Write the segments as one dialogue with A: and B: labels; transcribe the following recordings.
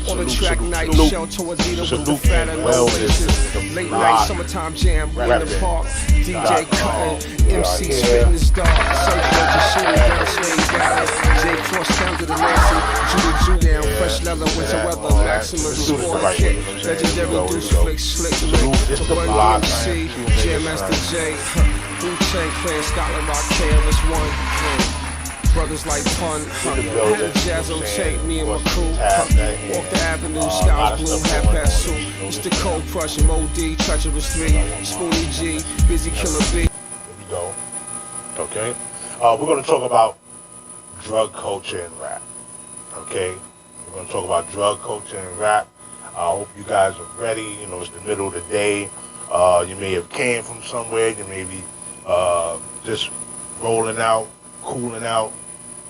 A: On the track night, shelter with leader with the fat and low laces. Late night, summertime jam, we in the park. DJ cutting, MC spitting his dog. Surfboard to shooting down, swing down. J cross town to the Nancy. Judy Jew down, fresh leather, winter weather. Maximum sport kit. Legendary deuce flick, slick lick. The Bun DMC, Jam Master J. Wu-Tang Clan, Scotland Rock, KLS1. Brothers like Pun, Jazzo tape, me and my crew. Walk the avenue, skies blue, half past 2. It's the cold crush, M.O.D., Treacherous 3, Spoonie G, Busy Killer B.
B: Here we go. Okay. We're going to talk about drug culture and rap. Okay. We're going to talk about drug culture and rap. I hope you guys are ready. You know, it's the middle of the day. You may have came from somewhere. You may be just rolling out, cooling out,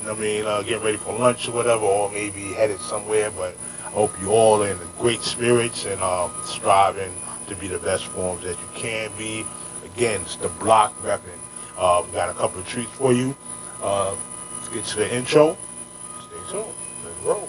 B: you know what I mean, getting ready for lunch or whatever, or maybe headed somewhere, but I hope you all are in great spirits and striving to be the best forms that you can be. Again, it's the block repping. We got a couple of treats for you. Let's get to the intro. Stay tuned. Let's roll.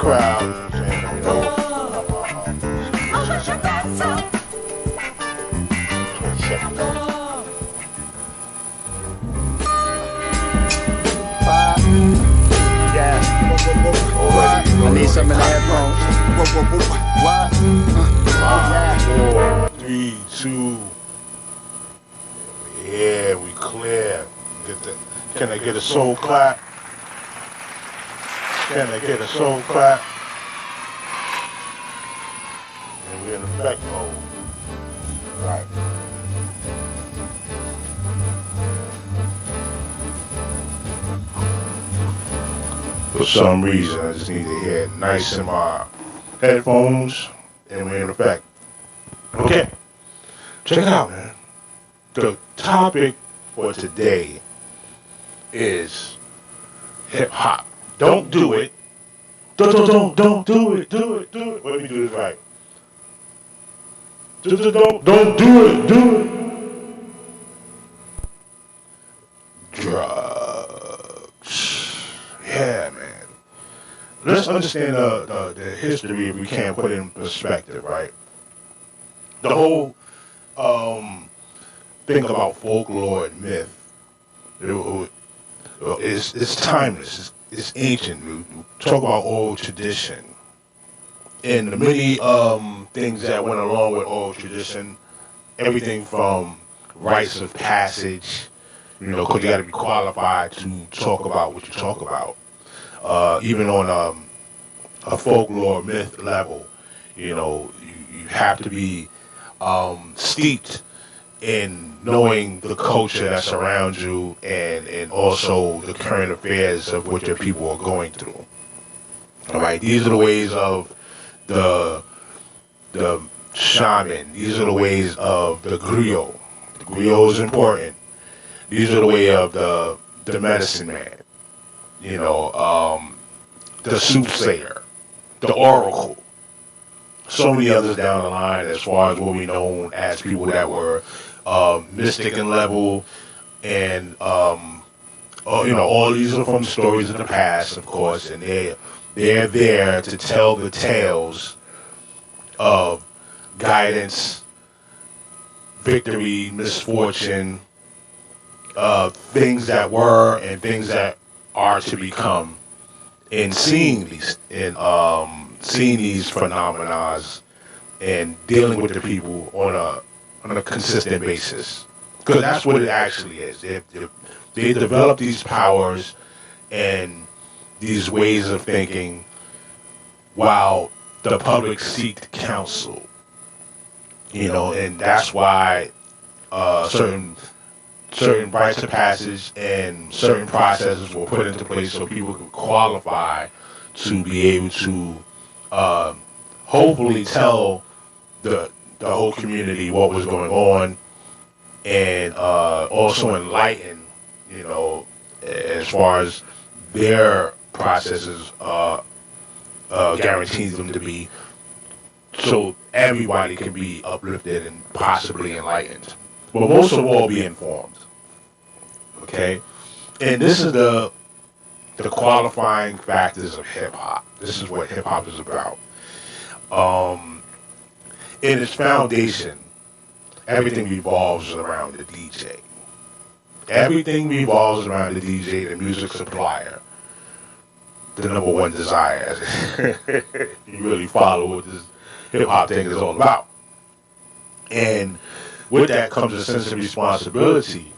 B: crowd. You know what I'm saying? Let me know.
A: I need some in the headphones. What?
B: 5, 4, 3, 2. Yeah, we clear. Can I get a soul clap? Can I get a soul clap? And we're in effect mode. Right. For some reason, I just need to hear it nice in my headphones, and we're in effect. Okay, check it out, man. The topic for today is hip hop. Don't do it. Don't do it. Do it. Let me do this right. Don't do it. Do it. Drugs. Yeah, man. Let's understand the history if we can put it in perspective, right? The whole thing about folklore and myth it's timeless. It's ancient. We talk about old tradition and the many things that went along with old tradition. Everything from rites of passage, because you got to be qualified to talk about what you talk about. Even on a folklore myth level, you have to be steeped in knowing the culture that surrounds you and also the current affairs of what your people are going through. All right, these are the ways of the shaman. These are the ways of the griot. The griot is important. These are the way of the medicine man. The soothsayer, the oracle. So many others down the line as far as what we know as people that were mystic in level, and all these are from stories of the past, of course, and they're there to tell the tales of guidance, victory, misfortune, things that were and things that are to become, and seeing these phenomena and dealing with the people on a consistent basis, because that's what it actually is. They develop these powers and these ways of thinking while the public seeked counsel, and that's why certain rites of passage and certain processes were put into place so people could qualify to be able to hopefully tell the whole community what was going on, and also enlighten, as far as their processes guarantees them to be, so everybody can be uplifted and possibly enlightened, but most of all be informed. Okay, and this is the qualifying factors of hip hop. This is what hip hop is about. In its foundation, everything revolves around the DJ. Everything revolves around the DJ, the music supplier, the number one desire. You really follow what this hip hop thing is all about. And with that comes a sense of responsibility.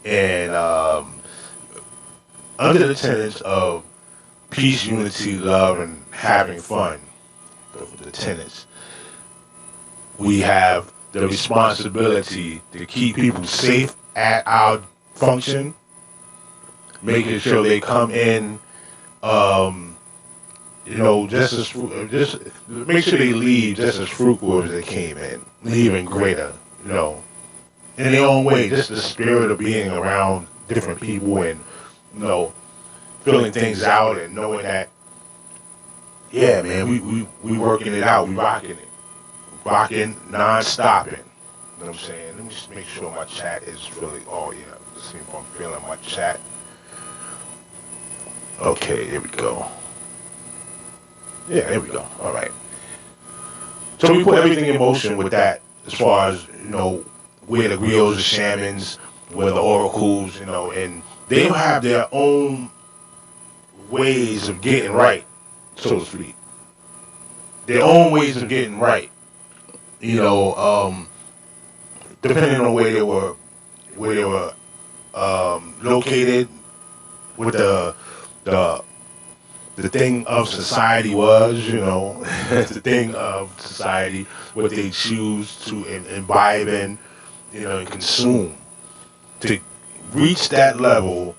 B: And under the tenets of peace, unity, love, and having fun, the tenets, we have the responsibility to keep people safe at our function, making sure they come in, just make sure they leave just as fruitful as they came in, even greater, in their own way. Just the spirit of being around different people and, filling things out and knowing that, yeah, man, we working it out, we rocking it. Rocking, non-stopping. You know what I'm saying? Let me just make sure my chat is really, let's see if I'm feeling my chat. Okay, here we go. Yeah, there we go. All right. So we put everything in motion with that, as far as, where the griots, the shamans, where the oracles, and they have their own ways of getting right, so to speak. Their own ways of getting right. Depending on where they were located, what the thing of society was, the thing of society, what they choose to imbibe in, and consume, to reach that level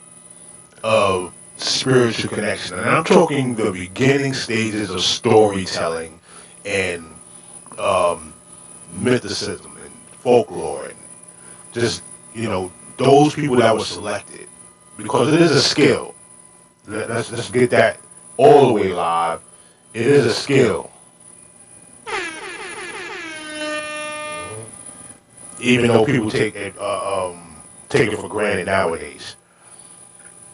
B: of spiritual connection. And I'm talking the beginning stages of storytelling and mythicism and folklore, and just, those people that were selected, because it is a skill. Let's get that all the way live. It is a skill. Even though people take it for granted nowadays.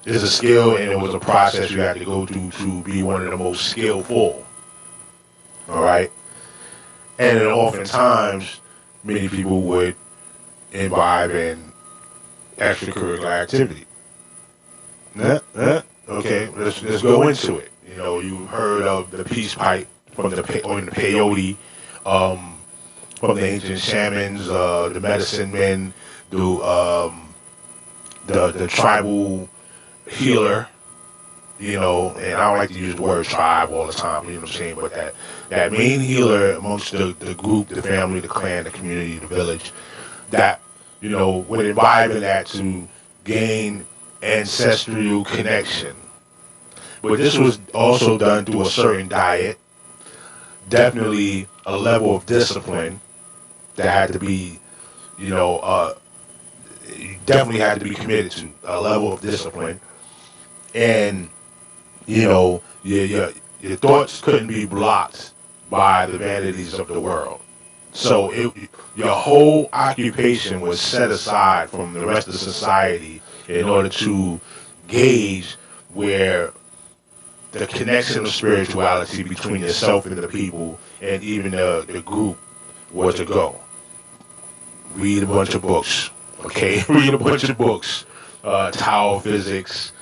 B: It is a skill, and it was a process you had to go through to be one of the most skillful. All right? And then oftentimes, many people would imbibe in extracurricular activity. Okay, let's go into it. You heard of the peace pipe from the peyote, from the ancient shamans, the medicine men, the tribal healer. And I don't like to use the word tribe all the time. You know what I'm saying? But that main healer amongst the group, the family, the clan, the community, the village, that would imbibe in that to gain ancestral connection. But this was also done through a certain diet, definitely a level of discipline that had to be, you definitely had to be committed to a level of discipline, and your thoughts couldn't be blocked by the vanities of the world. So your whole occupation was set aside from the rest of society in order to gauge where the connection of spirituality between yourself and the people, and even the group, was to go. Read a bunch of books, okay? Read a bunch of books. Tower Physics,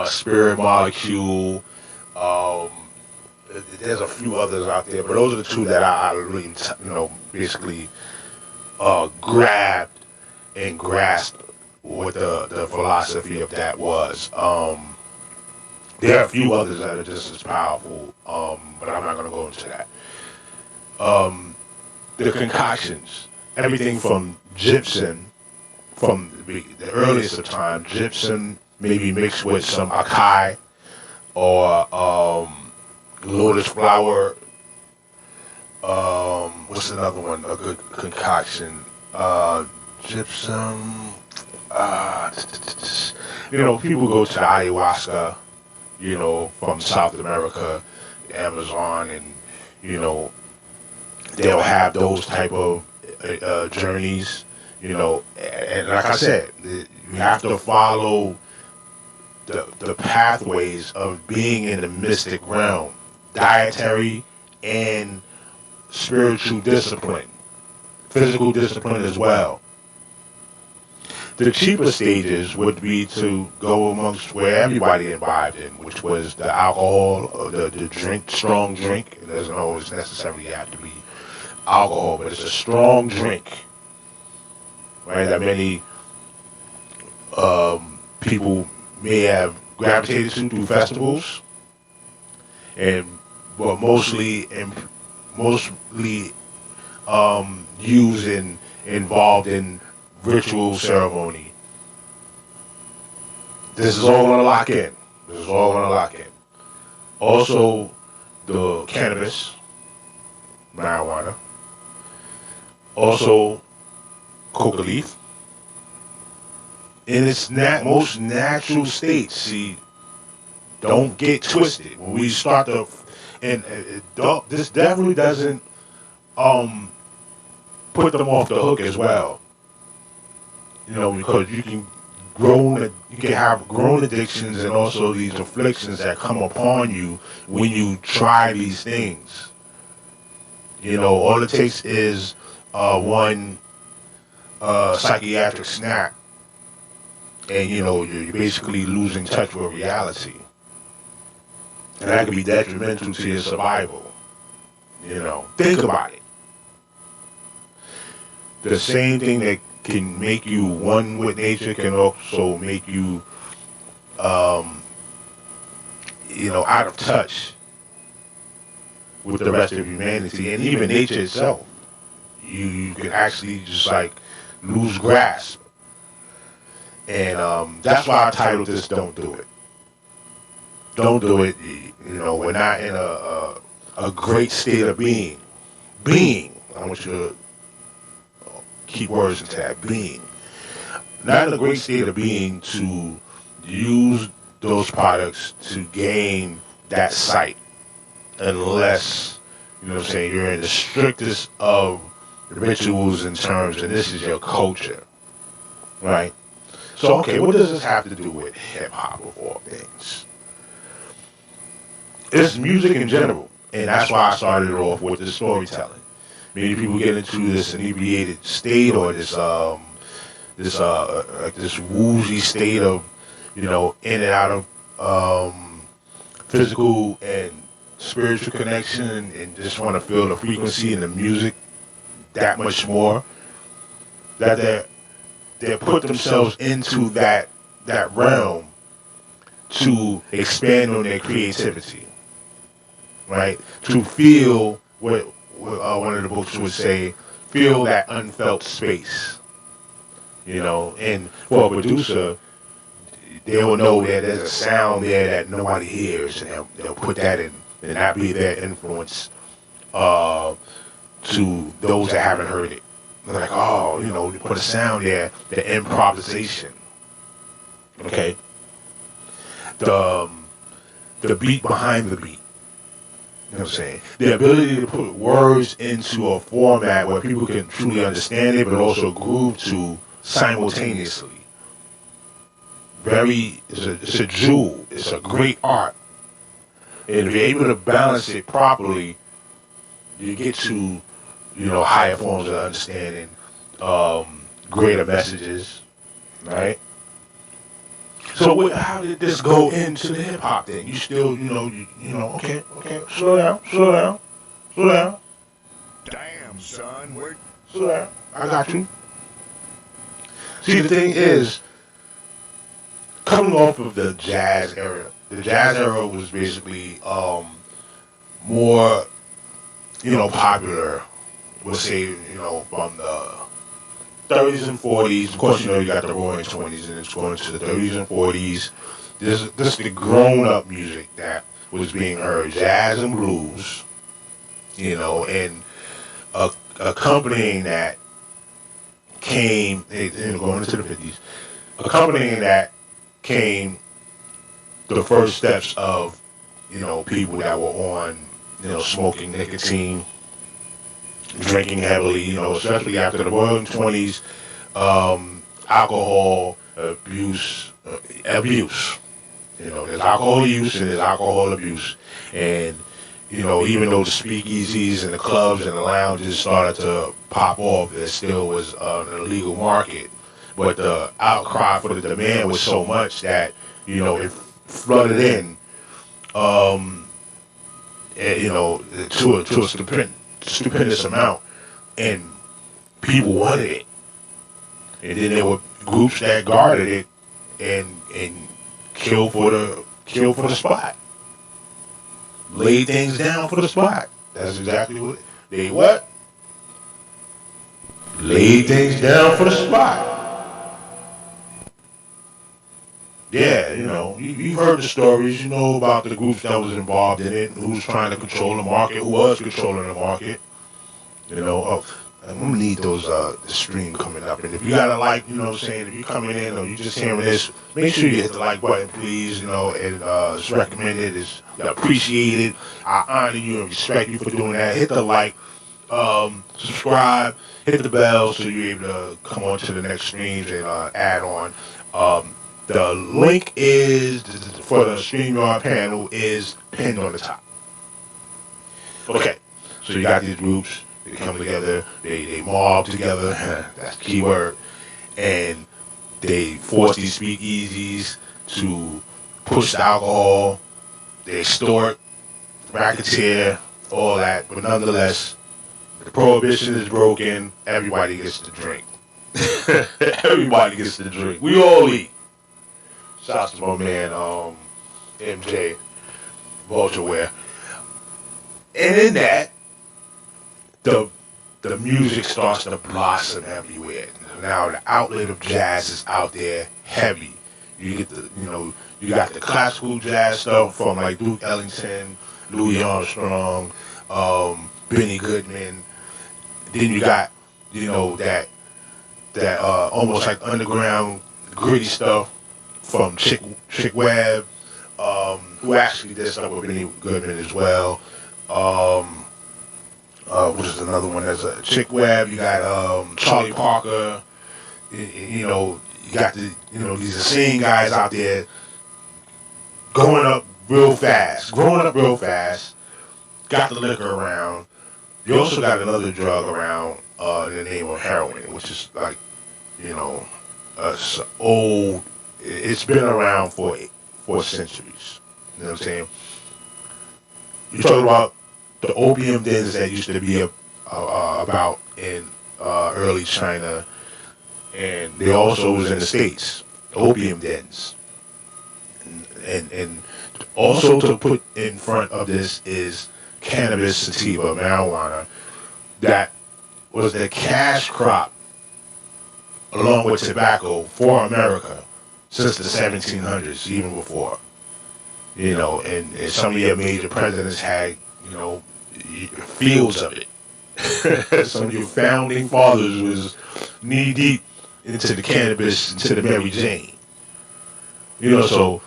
B: Spirit Molecule. There's a few others out there, but those are the two that I really, basically grabbed and grasped what the philosophy of that was. There are a few others that are just as powerful, but I'm not going to go into that. The concoctions, everything from gypsum, from the earliest of time, gypsum maybe mixed with some acai or lotus flower. What's another one? A good concoction. Gypsum. People go to ayahuasca, from South America, Amazon, and, they'll have those type of journeys, and like I said, you have to follow the pathways of being in the mystic realm, dietary and spiritual discipline, physical discipline as well. The cheaper stages would be to go amongst where everybody imbibed in, which was the alcohol, or the drink, strong drink. It doesn't always necessarily have to be alcohol, but it's a strong drink, right? That many people may have gravitated to through festivals, but mostly used and involved in ritual ceremony. This is all going to lock in. Also, the cannabis, marijuana. Also, coca leaf. In its most natural state. See, don't get twisted. When we start to, this definitely doesn't put them off the hook as well. Because you can you can have grown addictions and also these afflictions that come upon you when you try these things. All it takes is one psychiatric snap, and you're basically losing touch with reality, and that can be detrimental to your survival. Think about it. The same thing that can make you one with nature can also make you, out of touch with the rest of humanity and even nature itself. You can actually just like lose grasp. And that's why I titled this "Don't Do It." Don't do it. We're not in a great state of being. I want you to keep words into that. Being. Not in a great state of being to use those products to gain that sight, unless you're in the strictest of rituals and terms, and this is your culture, right? So, okay, what does this have to do with hip hop of all things? It's music in general, and that's why I started it off with the storytelling. Many people get into this inebriated state, or this woozy state of, in and out of physical and spiritual connection, and just want to feel the frequency and the music that much more, that they put themselves into that realm to expand on their creativity, right? To feel what one of the books would say, feel that unfelt space, and for a producer, they will know that there's a sound there that nobody hears, and they'll put that in, and that be their influence to those that haven't heard it. They're like, oh, you put a sound there, the improvisation, okay? The beat behind the beat. You know what I'm saying? The ability to put words into a format where people can truly understand it, but also groove to simultaneously. It's a jewel. It's a great art. And if you're able to balance it properly, you get to, higher forms of understanding, greater messages, right? So how did this go into the hip hop thing? You still, okay, slow down.
A: Damn, son,
B: Slow down. I got you. See, the thing is, coming off of the jazz era was basically more, popular, we'll say, from the 30s and 40s. Of course, you got the roaring 20s, and it's going to the 30s and 40s. This is the grown-up music that was being heard, jazz and blues, and accompanying that came, going into the 50s, accompanying that came the first steps of, people that were on, smoking nicotine, drinking heavily, especially after the roaring 20s, alcohol abuse. There's alcohol use and there's alcohol abuse. And, even though the speakeasies and the clubs and the lounges started to pop off, there still was an illegal market. But the outcry for the demand was so much that, it flooded in, to a stupendous amount, and people wanted it. And then there were groups that guarded it and killed for the spot. Laid things down for the spot. That's exactly what they what? Laid things down for the spot. Yeah, you've heard the stories, about the groups that was involved in it, who was trying to control the market, who was controlling the market. I'm gonna need those the stream coming up. And if you got a like, if you're coming in or you just hearing this, make sure you hit the like button, please. And it's recommended, it's appreciated. I honor you and respect you for doing that. Hit the like, subscribe, hit the bell so you're able to come on to the next streams and add on. The link is for the StreamYard panel is pinned on the top. Okay, so you got these groups. They come together. They mob together. That's the key word. And they force these speakeasies to push the alcohol. They extort, racketeer, all that. But nonetheless, the prohibition is broken. Everybody gets to drink. Everybody gets to drink. We all eat. Shouts to my man, MJ Vultureware. And in that, the music starts to blossom everywhere. Now the outlet of jazz is out there heavy. You get you got the classical jazz stuff from like Duke Ellington, Louis Armstrong, Benny Goodman. Then you got that almost like underground gritty stuff from Chick Webb, who actually did stuff with Benny Goodman as well. Which is another one that's a Chick Webb. You got Charlie Parker. You got these insane guys out there growing up real fast. Got the liquor around. You also got another drug around in the name of heroin, which is like, it's old. It's been around for centuries. You know what I'm saying? You talk about the opium dens that used to be about in early China, and they also was in the States. Opium dens, and also to put in front of this is cannabis sativa, marijuana, that was the cash crop along with tobacco for America since the 1700s, even before. And some of your major presidents had, fields of it. Some of your founding fathers was knee deep into the cannabis, into the Mary Jane. So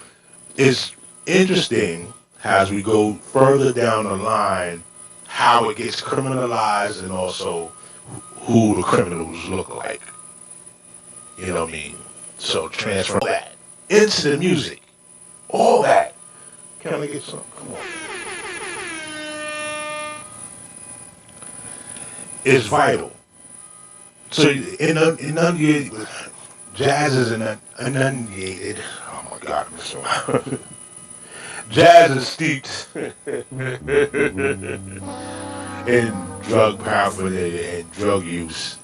B: it's interesting as we go further down the line how it gets criminalized and also who the criminals look like. You know what I mean? So transfer that into the music. All that. Can I get some? Come on. It's vital. So jazz is inundated. Oh my God, I'm so jazz is steeped in drug paraphernalia and drug use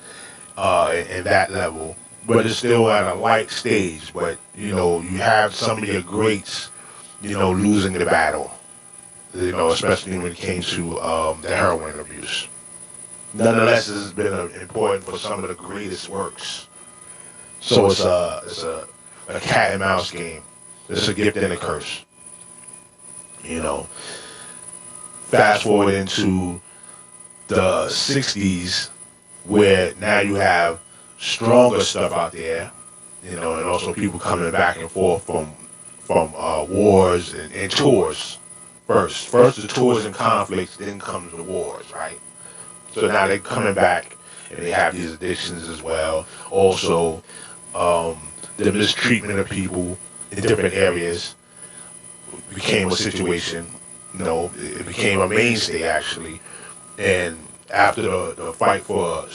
B: and that level. But it's still at a light stage. But, you have some of your greats, losing the battle, especially when it came to the heroin abuse. Nonetheless, this has been important for some of the greatest works. So it's a cat and mouse game. It's a gift and a curse. Fast forward into the 60s, where now you have stronger stuff out there, and also people coming back and forth from wars and tours. First the tours and conflicts, then comes the wars, right? So now they're coming back and they have these addictions as well. Also, the mistreatment of people in different areas became a situation. It became a mainstay actually, and after the fight for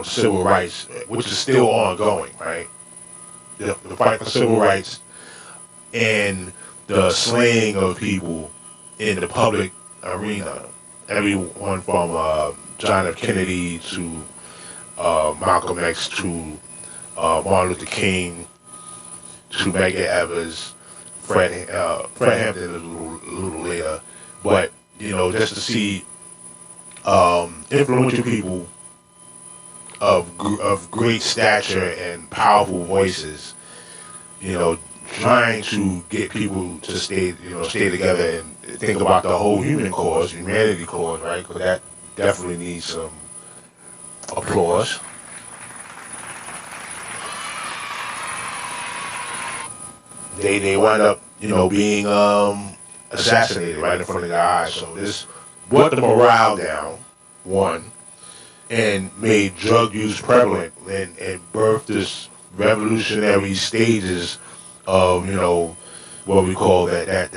B: civil rights, which is still ongoing, right? The fight for civil rights and the slaying of people in the public arena. Everyone from John F. Kennedy to Malcolm X to Martin Luther King to Medgar Evers, Fred Hampton a little later. But, just to see influential people of great stature and powerful voices, trying to get people to stay together and think about the whole humanity cause, right? Because that definitely needs some applause. They wind up, being assassinated right in front of their eyes. So this brought the morale down, one, and made drug use prevalent and birthed this revolutionary stages of, what we call that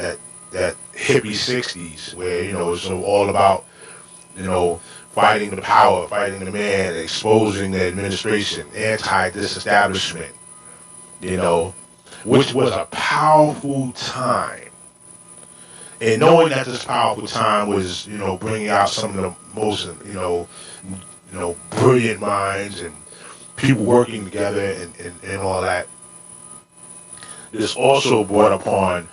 B: hippie 60s, where, it's all about, fighting the power, fighting the man, exposing the administration, anti-disestablishment, which was a powerful time. And knowing that this powerful time was, bringing out some of the most, brilliant minds and people working together and all that, this also brought upon,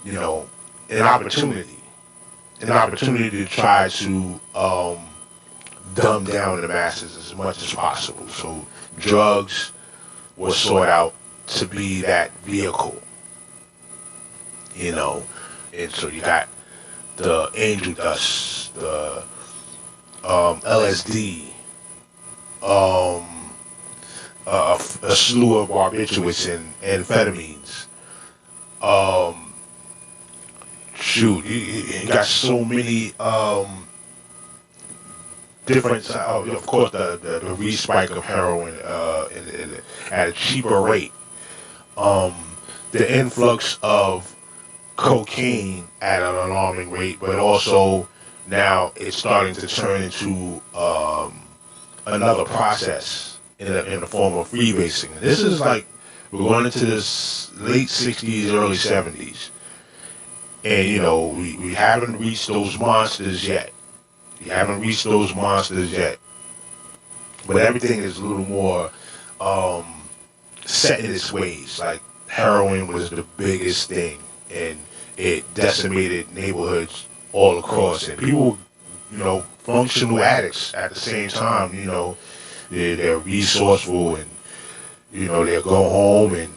B: an opportunity to try to dumb down the masses as much as possible. So drugs was sought out to be that vehicle, and so you got the angel dust, the LSD, a slew of barbiturates and amphetamines. You got so many different. Of course, the respike of heroin at a cheaper rate. The influx of cocaine at an alarming rate, but also now it's starting to turn into another process in the form of freebasing. This is like we're going into this late 60s, early 70s, and we haven't reached those monsters yet. But everything is a little more set in its ways. Like heroin was the biggest thing, and it decimated neighborhoods all across. And people, functional addicts at the same time. They're resourceful, and they'll go home and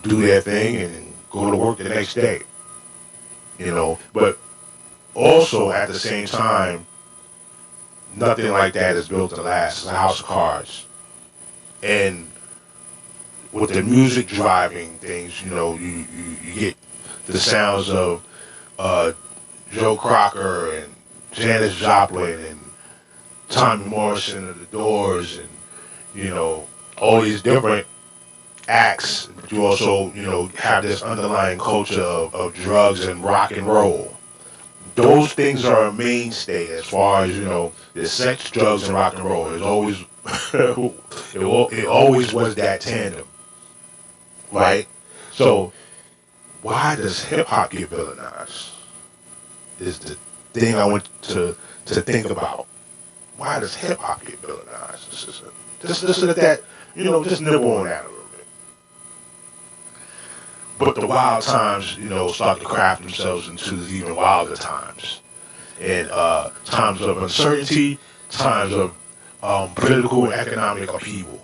B: do their thing and go to work the next day. But also at the same time, nothing like that is built to last. It's a house of cards. And with the music driving things, you get the sounds of Joe Cocker and Janis Joplin and Tommy Morrison of the Doors and, all these different acts. But you also, have this underlying culture of drugs and rock and roll. Those things are a mainstay as far as, the sex, drugs, and rock and roll. It's always, it always was that tandem, right? So why does hip hop get villainized? Is the thing I want to think about. Why does hip hop get villainized? Just let that, just nibble on that a little bit. But the wild times, start to craft themselves into even wilder times. And times of uncertainty, times of political and economic upheaval.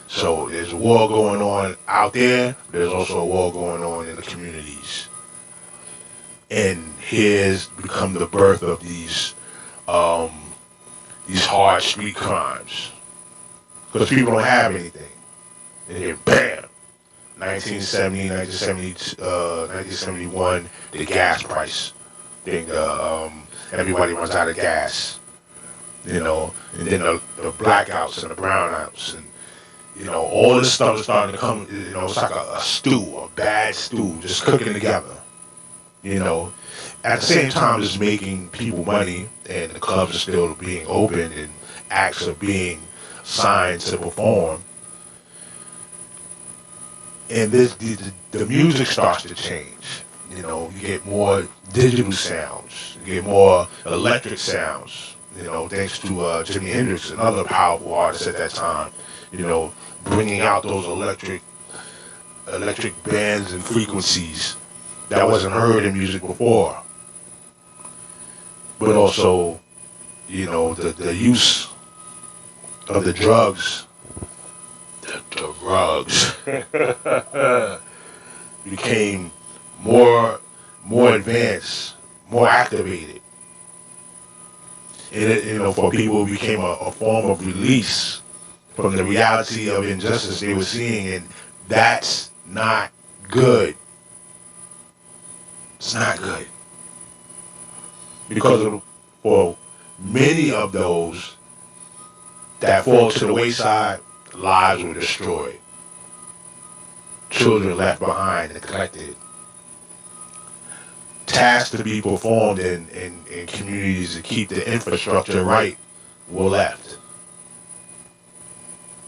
B: So there's a war going on out there. There's also a war going on in the communities. And here's become the birth of these hard street crimes. Because people don't have anything. And then bam! 1970, 1971, the gas price thing, everybody runs out of gas, and then the blackouts and the brownouts, and all this stuff is starting to come, it's like a stew, a bad stew, just cooking together, At the same time, it's making people money, and the clubs are still being open, and acts are being signed to perform. And the music starts to change. You get more digital sounds, you get more electric sounds, thanks to Jimi Hendrix and other powerful artists at that time, bringing out those electric bands and frequencies that wasn't heard in music before. But also, the use of the drugs. The drugs became more advanced, more activated. And for people, it became a form of release from the reality of injustice they were seeing, and that's not good. It's not good. Because for many of those that fall to the wayside, lives were destroyed, children left behind, neglected, tasks to be performed in communities to keep the infrastructure right were left.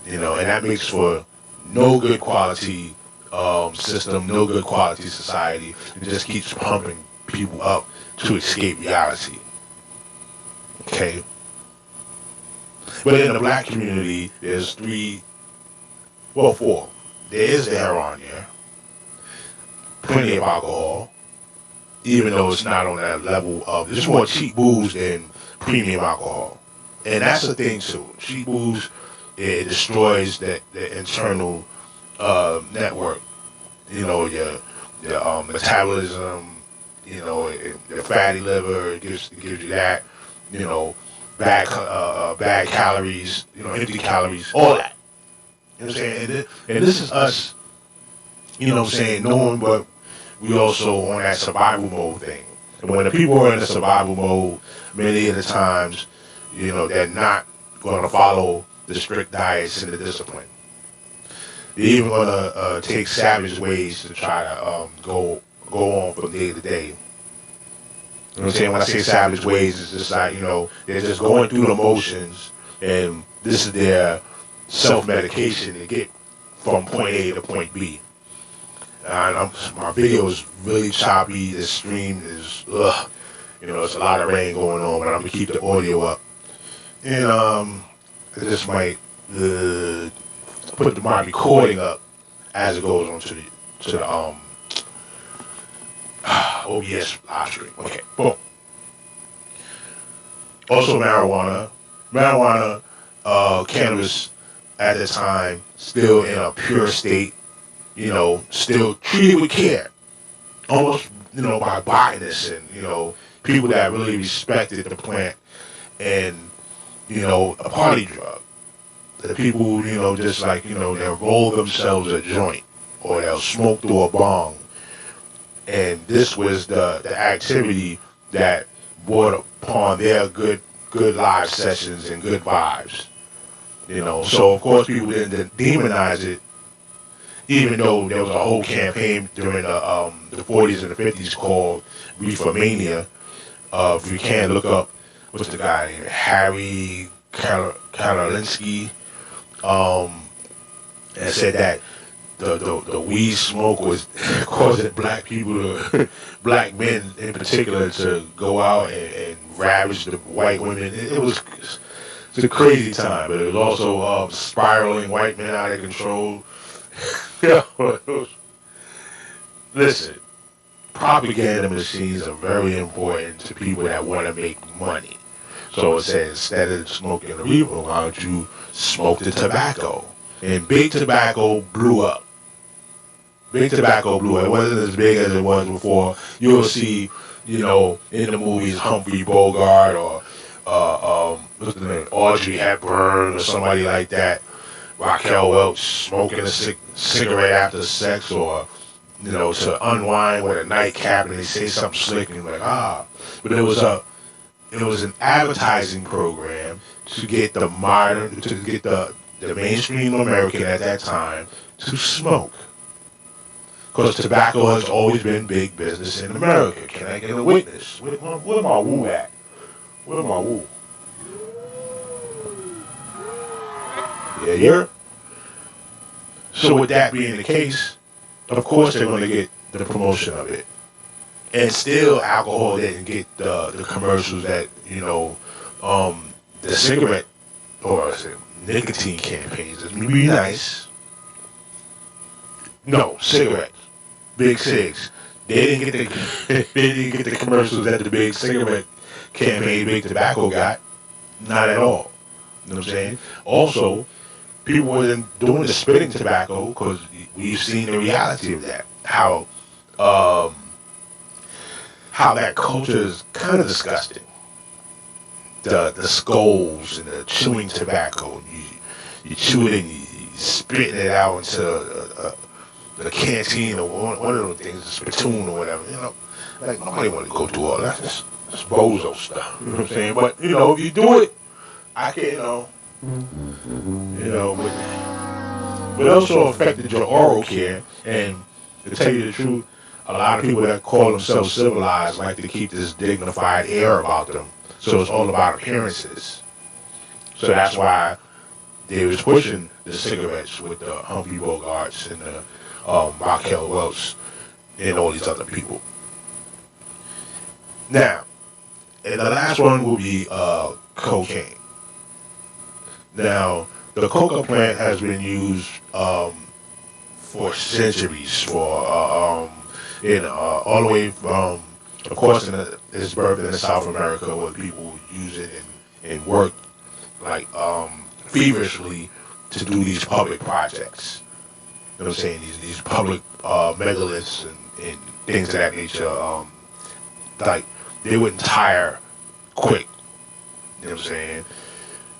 B: And that makes for no good quality system, no good quality society. It just keeps pumping people up to escape reality. Okay? But in the black community, there's four. There is the heroin there, plenty of alcohol, even though it's not on that level of, there's more cheap booze than premium alcohol. And that's the thing too. Cheap booze, it destroys the internal network. Your metabolism, your fatty liver, it gives you that, bad calories, empty calories, all that. You know what I'm saying? And this is us, knowing, but we also on that survival mode thing. And when the people are in the survival mode, many of the times, they're not going to follow the strict diets and the discipline. They're even going to take savage ways to try to go on from day to day. You know what I'm saying? When I say savage ways, it's just like, they're just going through the motions, and this is their self-medication to get from point A to point B. And my video is really choppy. The stream is, it's a lot of rain going on, but I'm going to keep the audio up. And I just might put my recording up as it goes on to the OBS live stream. Okay, boom. Also marijuana, cannabis at the time, still in a pure state, still treated with care, almost, by botanists and, people that really respected the plant, and, a party drug. The people, just like, they'll roll themselves a joint, or they'll smoke through a bong. And this was the activity that brought upon their good live sessions and good vibes. So of course people didn't demonize it, even though there was a whole campaign during the 40s and the 50s called Reefer Mania. If you can look up, what's the guy named Harry Karolinski, and said that the weed smoke was causing black people, black men in particular, to go out and ravage the white women. It was a crazy time, but it was also spiraling white men out of control. Listen, propaganda machines are very important to people that want to make money. So it says, instead of smoking the reefer, why don't you smoke the tobacco? And big tobacco blew up. Big tobacco blew up. It wasn't as big as it was before. You'll see, in the movies, Humphrey Bogart or what's the name, Audrey Hepburn or somebody like that, Raquel Welch smoking a cigarette after sex, or to unwind with a nightcap, and they say something slick and you're like, But it was an advertising program to get the mainstream American at that time to smoke. Because tobacco has always been big business in America. Can I get a witness? Where my woo at? Where my woo? Yeah. So with that being the case, of course they're going to get the promotion of it. And still, alcohol didn't get the commercials that, the cigarette or nicotine campaigns. It'd be nice. No, cigarettes. Big cigs. They didn't get the commercials that the big cigarette campaign, big tobacco got. Not at all. You know what I'm saying? Also, people weren't doing the spitting tobacco because we've seen the reality of that. How that culture is kind of disgusting. The skulls and the chewing tobacco. You chew it and you spit it out into the canteen or one of those things, a spittoon or whatever. Like nobody want to go through all that. That's bozo stuff. You know what I'm saying? But if you do it, I can, but but it also affected your oral care. And to tell you the truth, a lot of people that call themselves civilized like to keep this dignified air about them. So it's all about appearances. So that's why they was pushing the cigarettes with the Humphrey Bogarts and the Raquel Welch and all these other people. Now, and the last one will be cocaine. Now, the coca plant has been used for centuries, for all the way from, of course, its birth in South America, where people use it and work like feverishly to do these public projects. You know what I'm saying? These public megaliths and things of that nature. Like they wouldn't tire quick. You know what I'm saying?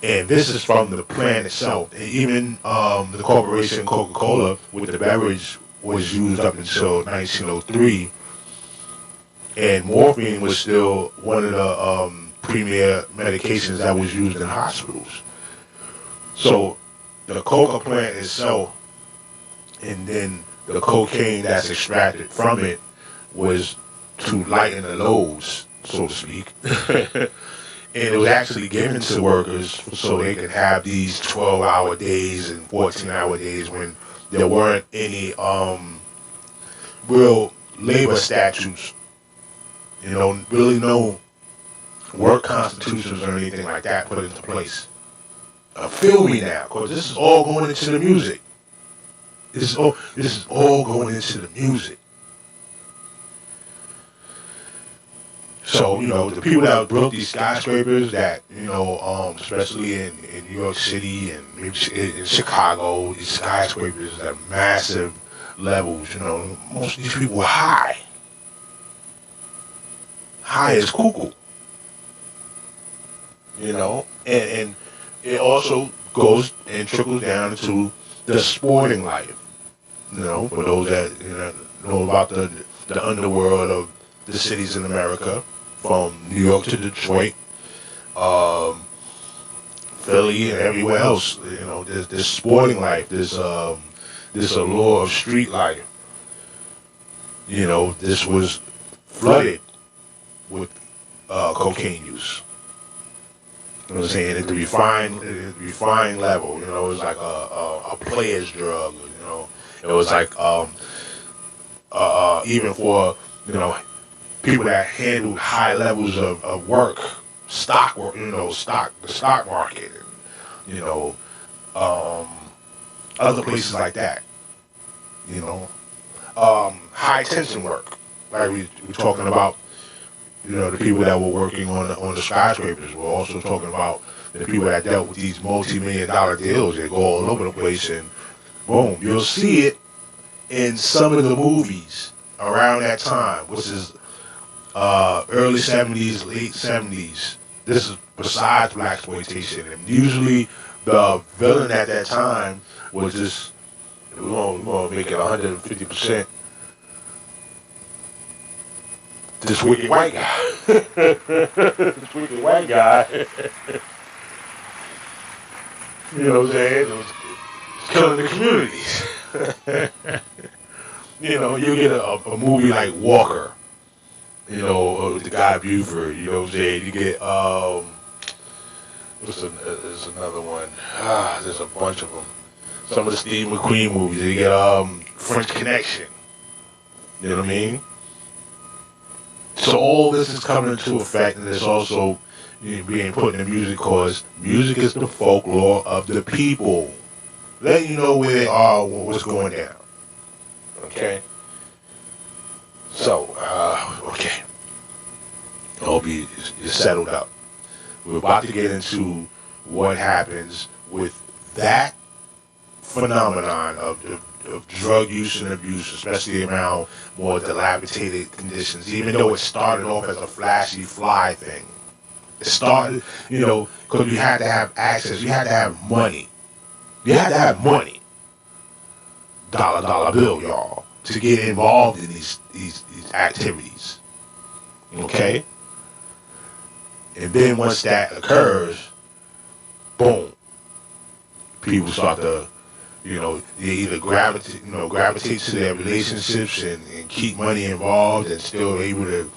B: And this is from the plant itself. And even the corporation Coca-Cola with the beverage was used up until 1903. And morphine was still one of the premier medications that was used in hospitals. So the coca plant itself, and then the cocaine that's extracted from it, was to lighten the loads, so to speak. And it was actually given to workers so they could have these 12-hour days and 14-hour days when there weren't any real labor statutes, really no work constitutions or anything like that put into place. Feel me now, because this is all going into the music. This is all going into the music. So, the people that built these skyscrapers that, especially in New York City and maybe in Chicago, these skyscrapers at massive levels, most of these people were high. High as cuckoo. And it also goes and trickles down to the sporting life. For those that know about the underworld of the cities in America, from New York to Detroit, Philly, and everywhere else. There's this sporting life. There's this allure of street life. This was flooded with cocaine use. You know what I'm saying? At the refined level, it was like a player's drug. It was like even for people that handled high levels of work, the stock market, and other places like that. High tension work, like we're talking about. The people that were working on the skyscrapers. We're also talking about the people that dealt with these multi-million-dollar deals. They go all over the place, and boom, you'll see it in some of the movies around that time, which is early 70s, late 70s. This is besides blaxploitation, and usually the villain at that time was just, we're gonna make it 150%. This wicked white guy. This wicked white guy. You know what I'm saying? It was killing the communities. You get a movie like Walker, with the guy Buford, you know what I'm saying? You get, there's another one. There's a bunch of them. Some of the Steve McQueen movies. You get French Connection. You know what I mean? So all this is coming into effect, and it's also being put in the music, because music is the folklore of the people. Letting you know where they are, what's going down. Okay? So, okay. I hope you're settled up. We're about to get into what happens with that phenomenon of drug use and abuse, especially around more dilapidated conditions, even though it started off as a flashy fly thing. It started, because you had to have access, you had to have money. You had to have money. Dollar bill, y'all, to get involved in these activities. Okay? And then once that occurs, boom, people start to, they either gravitate to their relationships and keep money involved and still able to,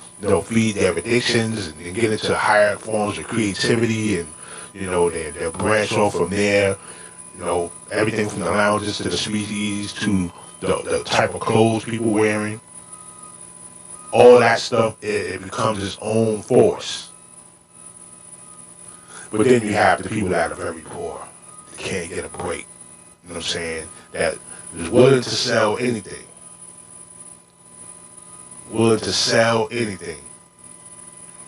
B: feed their addictions and get into higher forms of creativity and, they'll branch off from there. Everything from the lounges to the species to the type of clothes people wearing. All that stuff, it becomes its own force. But then you have the people that are very poor, that can't get a break. You know what I'm saying? That is willing to sell anything. Willing to sell anything.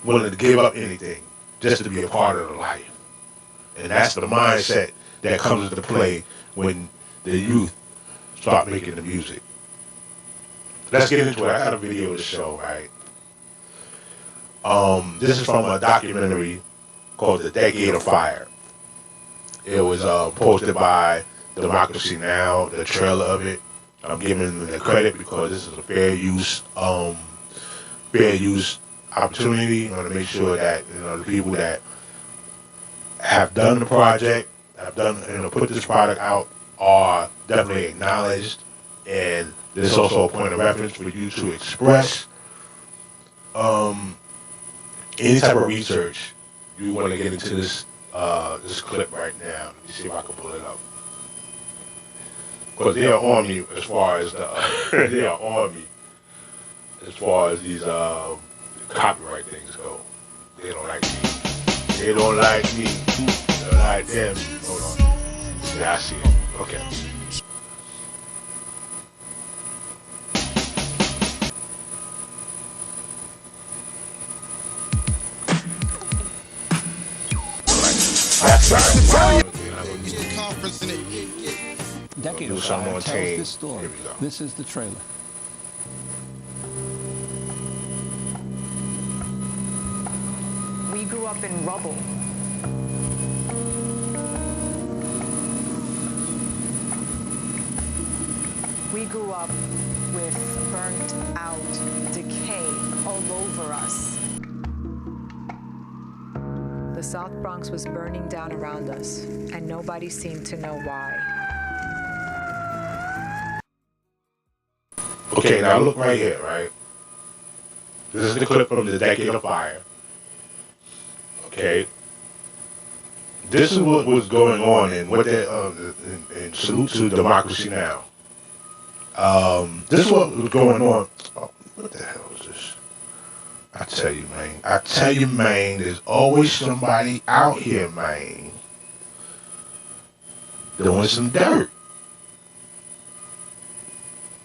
B: Willing to give up anything just to be a part of the life. And that's the mindset that comes into play when the youth start making the music. Let's get into it. I had a video of the show, right? This is from a documentary called The Decade of Fire. It was posted by Democracy Now!, the trailer of it. I'm giving them the credit because this is a fair use opportunity. I want to make sure that the people that have done the project, have done put this product out, are definitely acknowledged, and there's also a point of reference for you to express any type of research you want to get into this clip right now. Let me see if I can pull it up. Because they are on me as far as they are on me as far as these copyright things go. They don't like me. They don't like me. They don't like them. Hold on. Yeah, I see it. Okay. That's right.
A: Decade of Fire tells this story. This is the trailer.
C: We grew up in rubble. We grew up with burnt out decay all over us. The South Bronx was burning down around us, and nobody seemed to know why.
B: Okay, now look right here, right? This is the clip from The Decade of Fire. Okay. This is what was going on and what they and salute to Democracy Now! This is what was going on. Oh, what the hell is this? I tell you, man, there's always somebody out here, man, doing some dirt.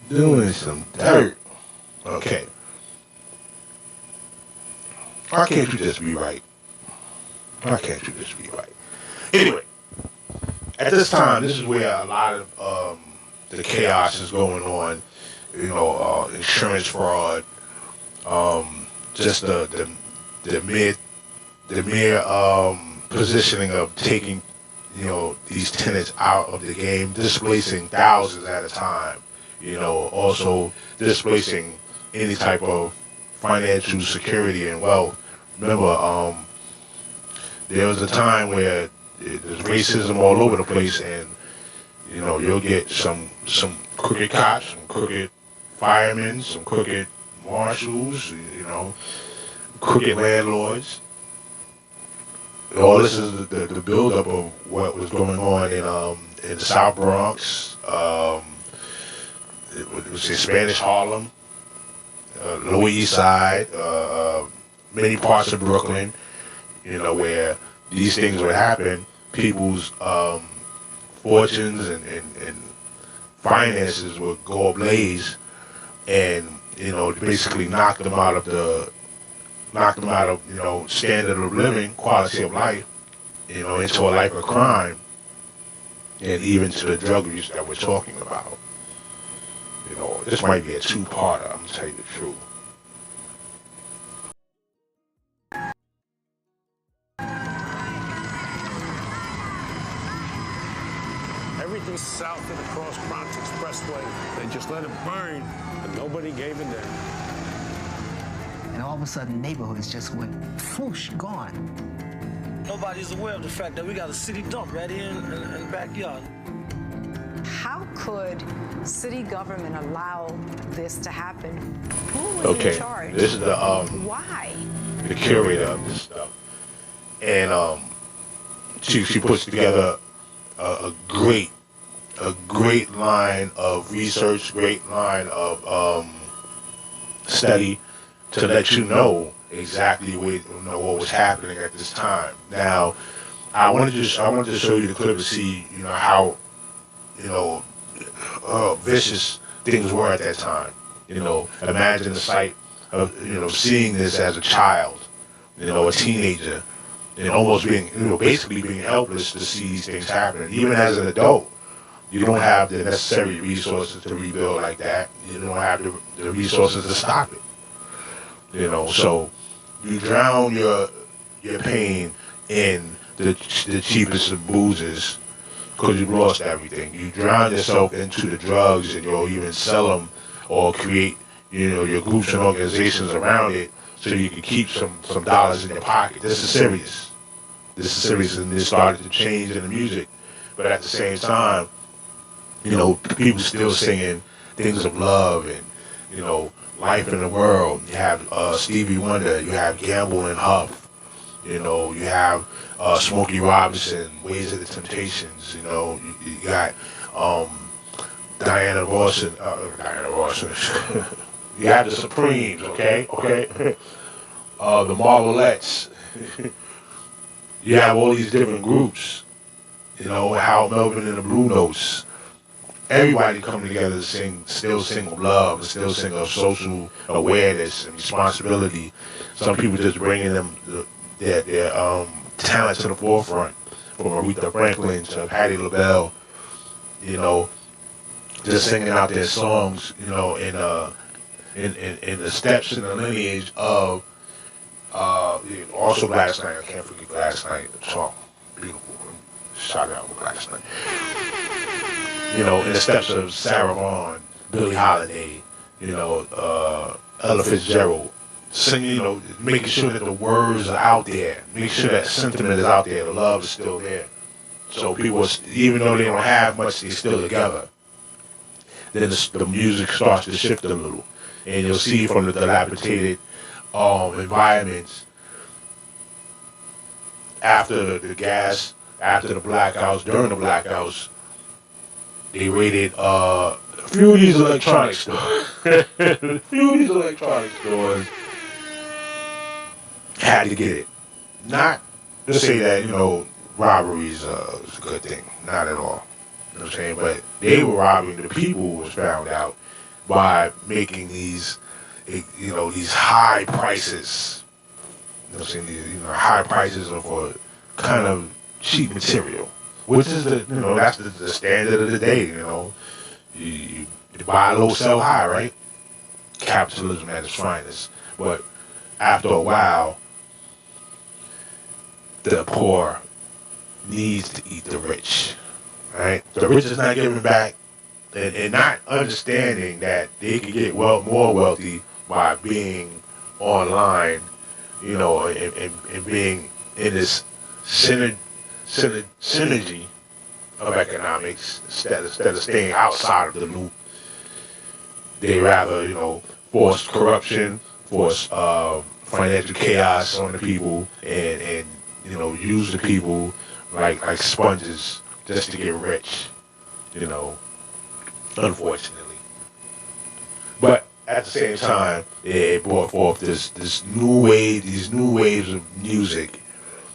B: Doing some dirt. Okay. Why can't you just be right? Why can't you just be right? Anyway, at this time, this is where a lot of the chaos is going on. Insurance fraud, just the mere positioning of taking these tenants out of the game, displacing thousands at a time. Also displacing any type of financial security and wealth. Remember, there was a time where there's racism all over the place, and you'll get some crooked cops, some crooked firemen, some crooked marshals, crooked landlords. All this is the buildup of what was going on in the South Bronx. It was in Spanish Harlem, Lower East Side, many parts of Brooklyn, where these things would happen. People's fortunes and finances would go ablaze, and basically knock them out of standard of living, quality of life, into a life of crime, and even to the drug use that we're talking about. This might be a two-parter, I'm going to tell you the truth.
D: Everything south of the Cross Bronx Expressway, they just let it burn, and nobody gave a damn.
E: And all of a sudden, neighborhoods just went whoosh, gone.
F: Nobody's aware of the fact that we got a city dump right here in the backyard.
C: How could city government allow this to happen? Who was in
B: Okay,
C: charge?
B: this is
C: Why?
B: the curator of this stuff, and she puts together a great line of research, great line of study to let you know exactly what was happening at this time. Now, I wanted to show you the clip to see how vicious things were at that time. Imagine the sight of seeing this as a child, a teenager, and almost being basically being helpless to see these things happening. Even as an adult, you don't have the necessary resources to rebuild like that. You don't have the resources to stop it. So you drown your pain in the cheapest of boozes because you've lost everything. You drown yourself into the drugs, and you'll even sell them or create your groups and organizations around it so you can keep some dollars in your pocket. This is serious. And this started to change in the music, but at the same time, people still singing things of love and life in the world. You have Stevie Wonder, you have Gamble and Huff, you have Smokey Robinson, Ways of the Temptations, you got Diana Ross. You have the Supremes, okay? The Marvelettes. You have all these different groups, Hal Melvin and the Blue Notes. Everybody coming together to still sing of love, and still sing of social awareness and responsibility. Some people just bringing their talent to the forefront, from Aretha Franklin to Patti LaBelle, just singing out their songs, in the steps and the lineage of also Gladys Knight. I can't forget Gladys Knight. The song, beautiful. Shout out to Gladys Knight. In the steps of Sarah Vaughan, Billie Holiday, Ella Fitzgerald, singing, making sure that the words are out there, making sure that sentiment is out there, the love is still there. So people, even though they don't have much, they're still together. Then the music starts to shift a little, and you'll see from the dilapidated environments after the gas, after the blackouts, during the blackouts. They raided a few of these electronic stores. Had to get it. Not to say that, robberies is a good thing. Not at all. You know what I'm saying? But they were robbing the people, was found out, by making these high prices. You know what I'm saying? These, high prices for kind of cheap material. Which is that's the standard of the day, You buy low, sell high, right? Capitalism at its finest. But after a while, the poor needs to eat the rich, right? The rich is not giving back and not understanding that they can get more wealthy by being online, and being in this synergy of economics instead of staying outside of the loop. They rather, force corruption, force financial chaos on the people, and use the people like sponges just to get rich, unfortunately. But at the same time, it brought forth these new waves of music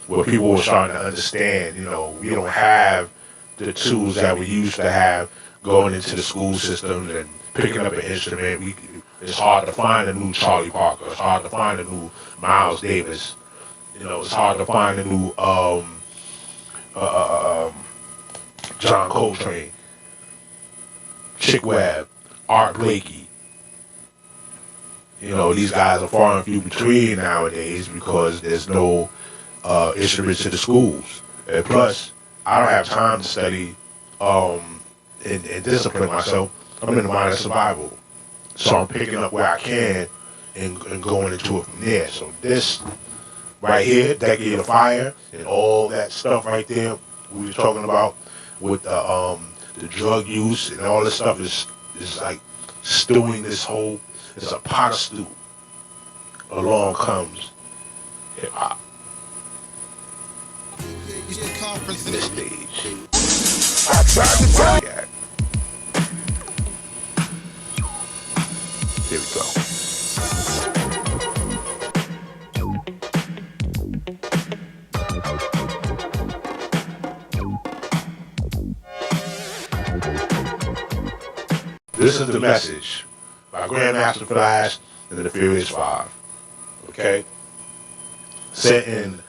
B: where people were starting to understand, we don't have the tools that we used to have going into the school systems and picking up an instrument. It's hard to find a new Charlie Parker. It's hard to find a new Miles Davis. It's hard to find a new John Coltrane, Chick Webb, Art Blakey. These guys are far and few between nowadays because there's no instruments to the schools. And plus, I don't have time to study and discipline myself. I'm in the mind of survival. So I'm picking up where I can and going into it from there. So this right here, Decade of Fire, and all that stuff right there we were talking about with the drug use and all this stuff is like stewing this whole. It's a pot of stew. Along comes hip hop. This stage. I tried to tell you. Here we go. This is the message by Grandmaster Flash and the Furious Five. Okay? Set in,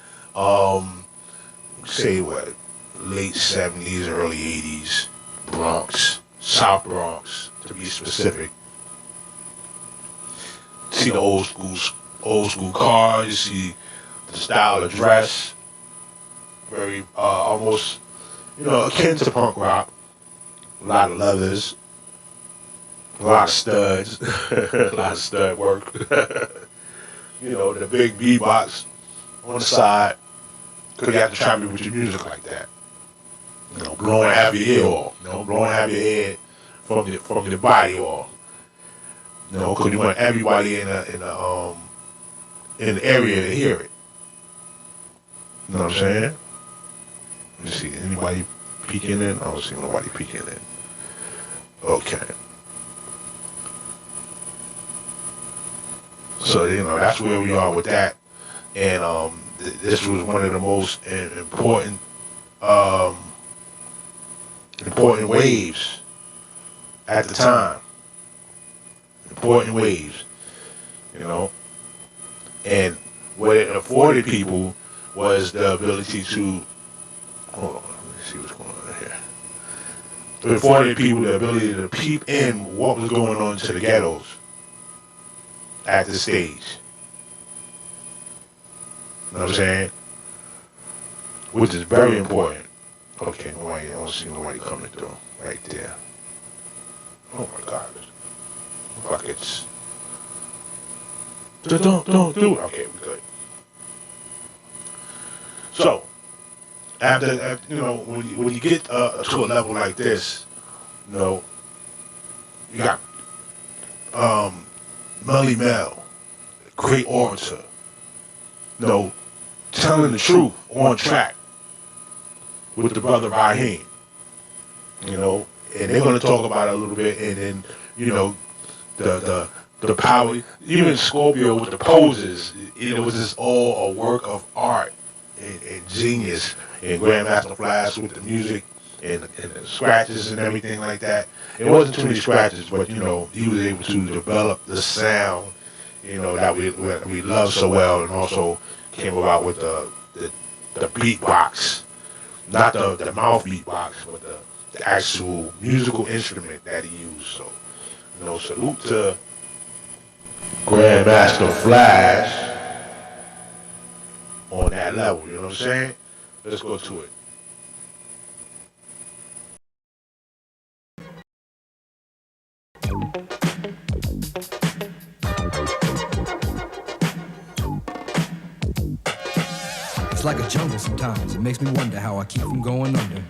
B: say what, late 70s, early 80s, Bronx, South Bronx, to be specific. See the old school cars, you see the style of dress, very, almost, akin to punk rock. A lot of leathers, a lot of studs, a lot of stud work. The big beatbox on the side, because you have to travel with your music like that. Blowing half your ear off, blowing half your head from your body off. Because you want everybody in the area to hear it. You know what I'm saying? Let me see, anybody peeking in? I don't see nobody peeking in. Okay. So, that's where we are with that. And this was one of the most important waves at the time. Important waves, And what it afforded people was the ability to, hold on, let me see what's going on here. It afforded people the ability to peep in what was going on to the ghettos at the stage. You know what I'm saying? Which is very important. Okay, I don't see nobody coming through right there. Oh my God. Fuck it's. Don't do it. Okay, we're good. So, after when you get to a level like this, you got Melly Mel, great orator, telling the truth on track with the brother Raheem, and they're going to talk about it a little bit, and then the power, even Scorpio with the poses, it was just all a work of art and genius, and Grandmaster Flash with the music and the scratches and everything like that. It wasn't too many scratches, but he was able to develop the sound, that we love so well, and also came about with the beatbox, not the mouth beatbox, but the actual musical instrument that he used. So, salute to Grandmaster Flash on that level, you know what I'm saying? Let's go to it.
F: It's like a jungle sometimes. It makes me wonder how I keep from going under.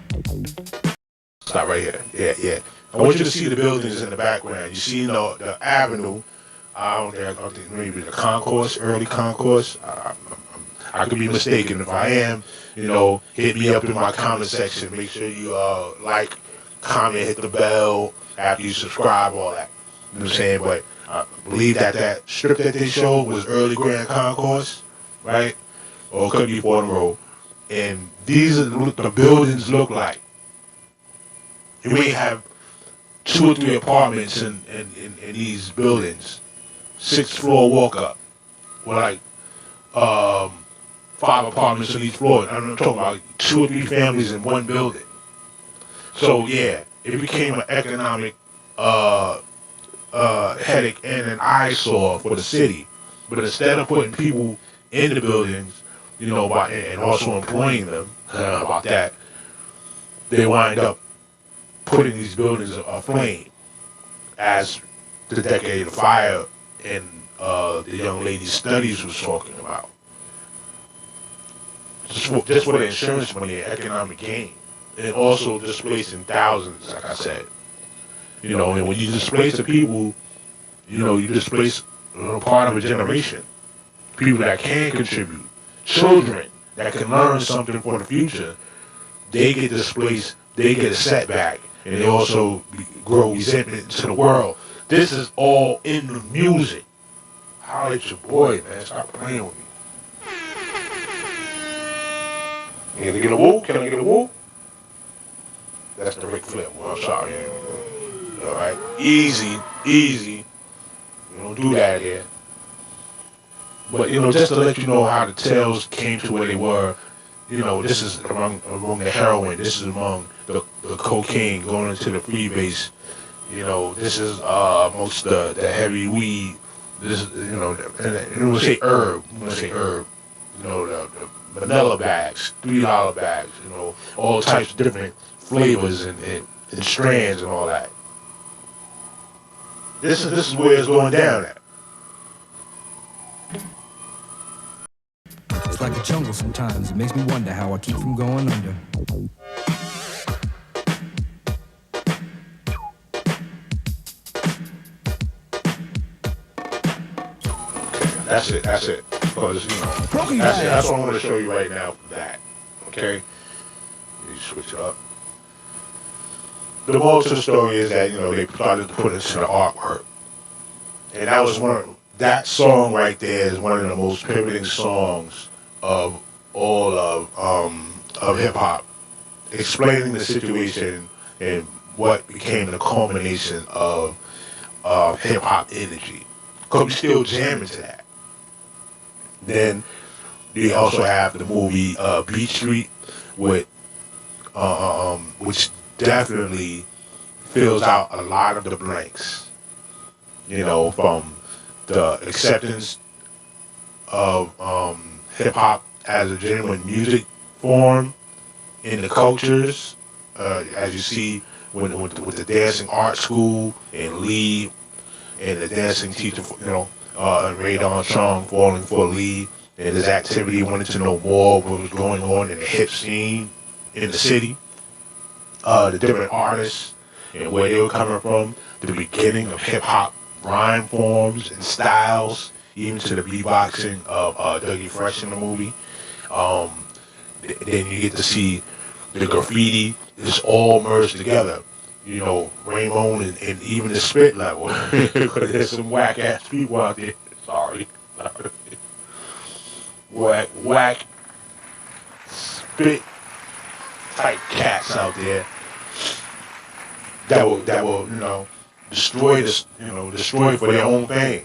B: Stop right here. Yeah. I want you to see the buildings in the background. You see the avenue. I think maybe the concourse, early concourse. I could be mistaken. If I am, hit me up in my comment section. Make sure you like, comment, hit the bell after you subscribe, all that. You know what I'm saying? But I believe that strip that they showed was early Grand Concourse, right? Or it could be Fordham Road. And these are what the buildings look like. You may have 2 or 3 apartments in these buildings. 6th floor walk up. With like 5 apartments on each floor. I'm talking about 2 or 3 families in one building. So yeah, it became an economic headache and an eyesore for the city. But instead of putting people in the buildings, and also employing them about that, they wind up putting these buildings aflame, as the decade of fire and the young lady's studies was talking about. Just for the insurance money and economic gain. and also displacing thousands, like I said. You know, and when you displace the people, you know, you displace part of a generation. People that can contribute. Children that can learn something for the future. They get displaced, they get a setback, and they also grow resentment to the world. This is all in the music. Holla at your boy, man. Stop playing with me. Can I get a woo? Can I get a woo? That's the Ric Flair. Well, I'm sorry. Alright? Easy, easy. You don't do that here. But, you know, just to let you know how the tales came to where they were, you know, this is among the heroin, this is among the cocaine going into the freebase. You know, this is amongst the heavy weed. This is, you know, and we say herb. You know, the vanilla bags, $3 bags. You know, all types of different flavors and strands and all that. This is where it's going down at.
F: It's like a jungle sometimes. It makes me wonder how I keep from going under.
B: That's it. Because, you know, that's what I want to show you right now for that. Okay? You switch it up. The moral to the story is that, you know, they started to put it to the artwork. And that was that song right there is one of the most pivoting songs of all of hip hop, explaining the situation and what became the culmination of hip hop energy. Because we still jamming to that. Then you also have the movie Beat Street, with which definitely fills out a lot of the blanks. You know, from the acceptance of hip hop as a genuine music form in the cultures, as you see with the dancing art school and Lee and the dancing teacher, you know, and Ray Don Chong falling for Lee and his activity, wanted to know more what was going on in the hip scene in the city, the different artists and where they were coming from, the beginning of hip hop rhyme forms and styles, even to the beatboxing of Dougie Fresh in the movie. Then you get to see the graffiti is all merged together. You know, Raymond and even the spit level. Because there's some whack ass people out there. Sorry. Whack spit type cats out there that will, you know, destroy for their own fame.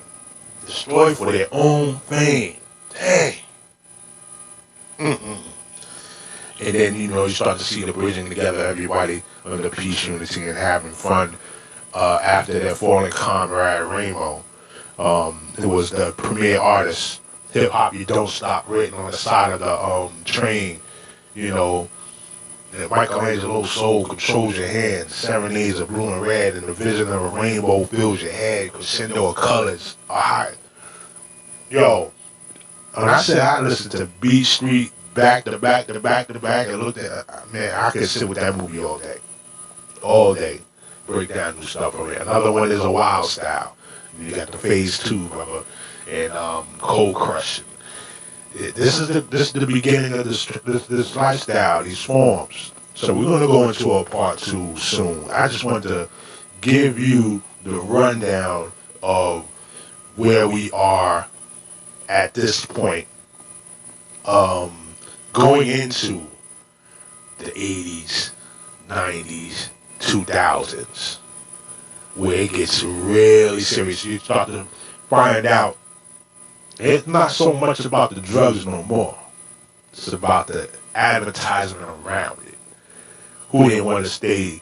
B: Destroy for their own fame. Dang. And then, you know, you start to see the bridging together, everybody under peace, unity, and having fun after their fallen comrade, Rainbow. It was the premier artist, Hip Hop You Don't Stop, written on the side of the train. You know, Michelangelo's soul controls your hands, serenades of blue and red, and the vision of a rainbow fills your head, crescendo of colors are high. Yo, when I said I listened to Beat Street back to back to back to back and looked at, man, I could sit with that movie all day, break down new stuff on it. Another one is A Wild Style. You got the Phase 2, brother, and Cold Crush. This is the beginning of this lifestyle, these forms. So we're gonna go into a part 2 soon. I just want to give you the rundown of where we are at this point, going into the 80s, 90s, 2000s, where it gets really serious. You start to find out it's not so much about the drugs no more. It's about the advertisement around it. Who didn't want to stay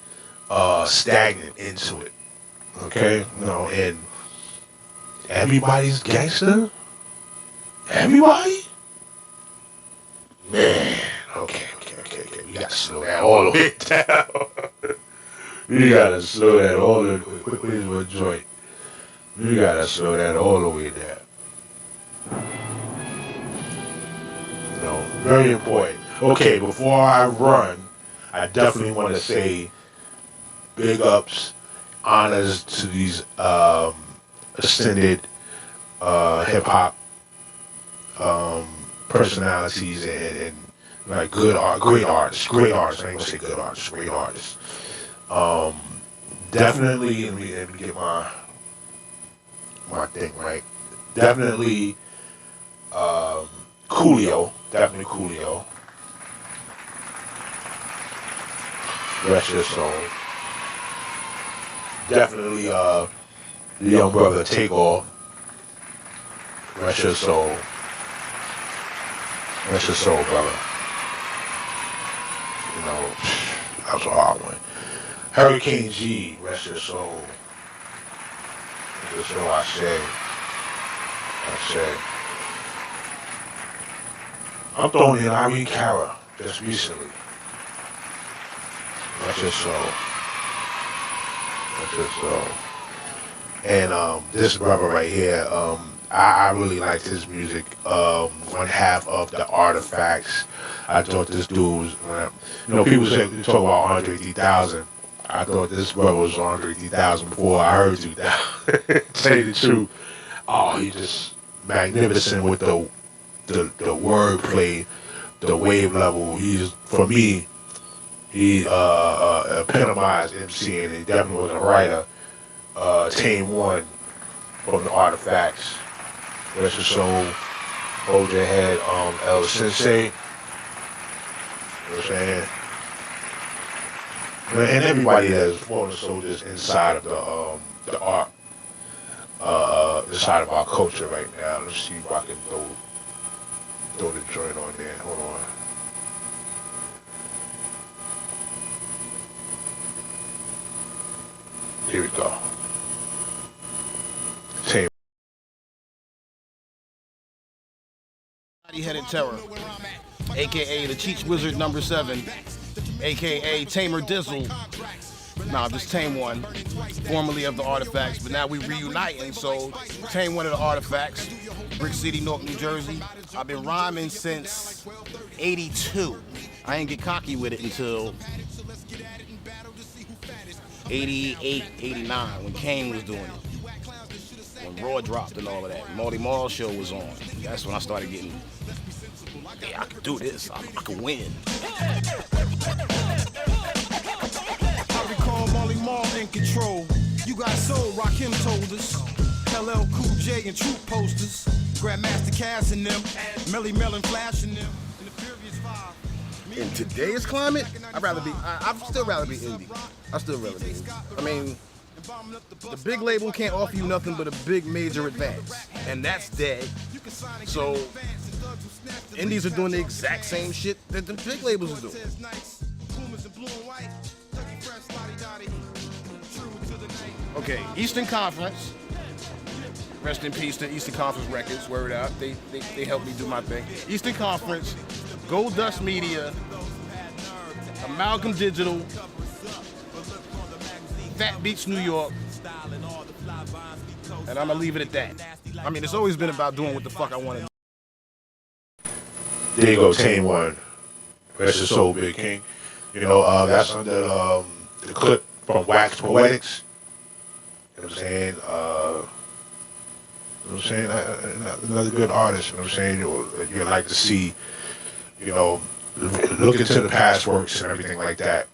B: stagnant into it. Okay? You know, and everybody's gangster? Everybody? Man, okay. We gotta slow that all the way down. We gotta slow that all the way quickly as a joint. We gotta slow that all the way down. No, very important. Okay, before I run, I definitely want to say big ups, honors to these ascended hip hop personalities and like great artists. I ain't gonna say good artists, great artists. Definitely, let me get my thing right. Definitely, Coolio. Definitely Coolio. Rest your soul. Definitely, the young brother Takeoff. Rest your soul. Rest your soul, brother. You know, that's a hard one. Hurricane G, rest your soul. Rest your soul, I say. I'm throwing in Irene Cara just recently. Rest your soul. Rest your soul. And this brother right here, I really liked his music. One half of the Artifacts. I thought this dude was, people talk about Andre 3000. I thought this brother was Andre 3000 before I heard 2000. Tell you the truth. Oh, he just magnificent with the wordplay, the wave level. For me, he epitomized MC, and he definitely was a writer. Tame One from the Artifacts. Rest your soul. Hold your head, El Sensei. You know what I'm saying? And everybody that's fallen soldiers inside of the art, inside of our culture right now. Let's see if I can throw the joint on there. Hold on. Here we go. Tame.
G: Headed Terror, aka the Cheech Wizard number 7, aka Tamer Dizzle. Nah, just Tame One, formerly of the Artifacts, but now we reuniting, so Tame One of the Artifacts, Brick City, Newark, New Jersey. I've been rhyming since 82. I didn't get cocky with it until 88, 89, when Kane was doing it. When Raw dropped and all of that. Marty Marl show was on. That's when I started getting, yeah, I could do this. I could win.
H: I recall Marley Marl in control. You got soul, Rakim told us. LL Cool J and Troop posters. Grandmaster Cass and them. Melly Mel and Flash and them. In the Furious Five.
G: In today's climate, I'd still rather be indie. I still rather be indie. I mean, the big label can't offer you nothing but a big major advance, and that's dead. So indies are doing the exact same shit that the big labels are doing. Okay, Eastern Conference. Rest in peace to Eastern Conference Records. Word out. They helped me do my thing. Eastern Conference, Gold Dust Media, Amalgam Digital, Fat Beats New York, and I'm gonna leave it at that. I mean, it's always been about doing what the fuck I want to do.
B: There you go, Tame One. Rest your soul, Big King. You know, that's under the clip from Wax Poetics. You know what I'm saying? You know what I'm saying? Another good artist, you know what I'm saying? You'd like to see, you know, look into the past works and everything like that.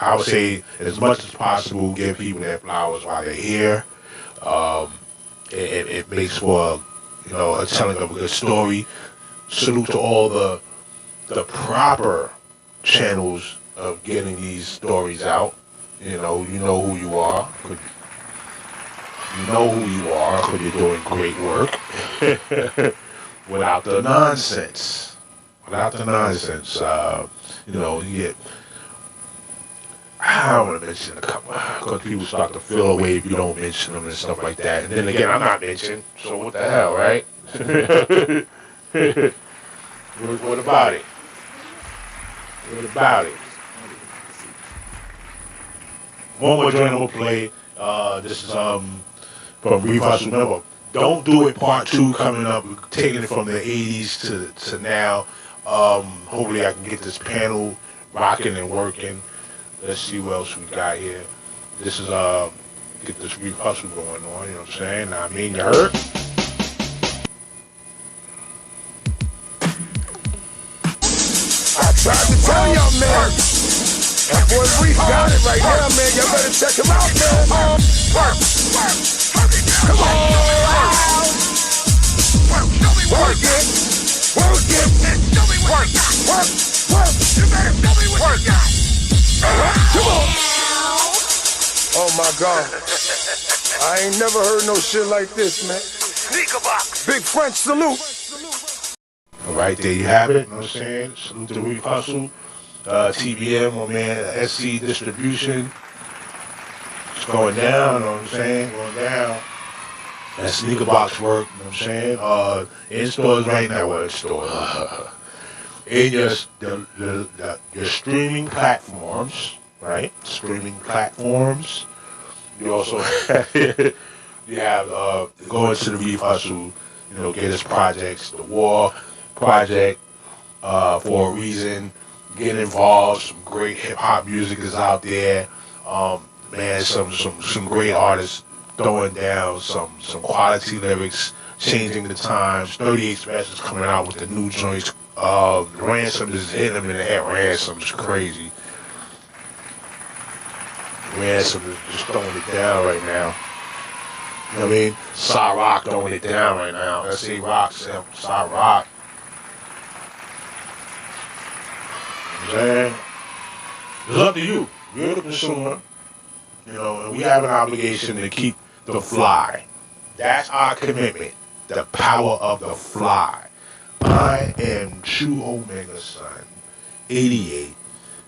B: I would say, as much as possible, give people their flowers while they're here. It makes for, you know, a telling of a good story. Salute to all the proper channels of getting these stories out. You know who you are. You know who you are because you're doing great work. Without the nonsense. You know, you get, I don't want to mention a couple, because people start to feel away if you don't mention them and stuff like that. And then again, I'm not mentioned, so what the hell, right? What about it? What about it? One more joint I'm going to play. This is from Reef Hustle. Remember, Don't Do It Part 2 coming up. We're taking it from the 80s to now. Hopefully I can get this panel rocking and working. Let's see what else we got here. This is get this Reef Hustle going on, you know what I'm saying? I mean, you heard?
A: I tried to tell y'all, man. That boy Reef got it right now, man. Y'all better check him out, man. Work. Come on. Work it. Work it. Work. You better tell me what you got. Come on. Oh my God. I ain't never heard no shit like this, man. Sneaker box. Big French salute.
B: All right, there you have it. You know what I'm saying? Salute to Reef Hustle. TBM, my man, SC Distribution. It's going down, you know what I'm saying? Going down. That sneaker box work, you know what I'm saying? In stores right now, well, in stores. In your streaming platforms, right? Streaming platforms. You also you have go into the Reef Hustle, you know, get his projects, the War Project, for a reason. Get involved. Some great hip hop music is out there. Man, some great artists throwing down some quality lyrics, changing the times. 38 Specials coming out with the new joints. Ransom is hitting him in the head. Ransom is crazy. Ransom is just throwing it down right now. You know what I mean? Rock throwing it down right now. Let's say Rock, Rock. Man, it's up to you. You're the consumer, you know, and we have an obligation to keep the fly. That's our commitment. The power of the fly. I am True Omega Son, 88.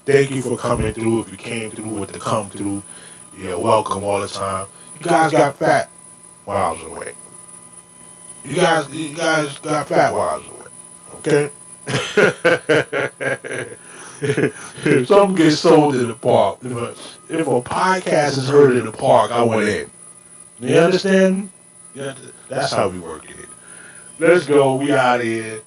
B: Thank you for coming through. If you came through with the come through, you're welcome all the time. You guys got fat while I was away. You guys got fat while I was away. Okay? If something gets sold in the park, if a podcast is heard in the park, I went in. You understand? Yeah, that's how we work it. Let's go. We out of here.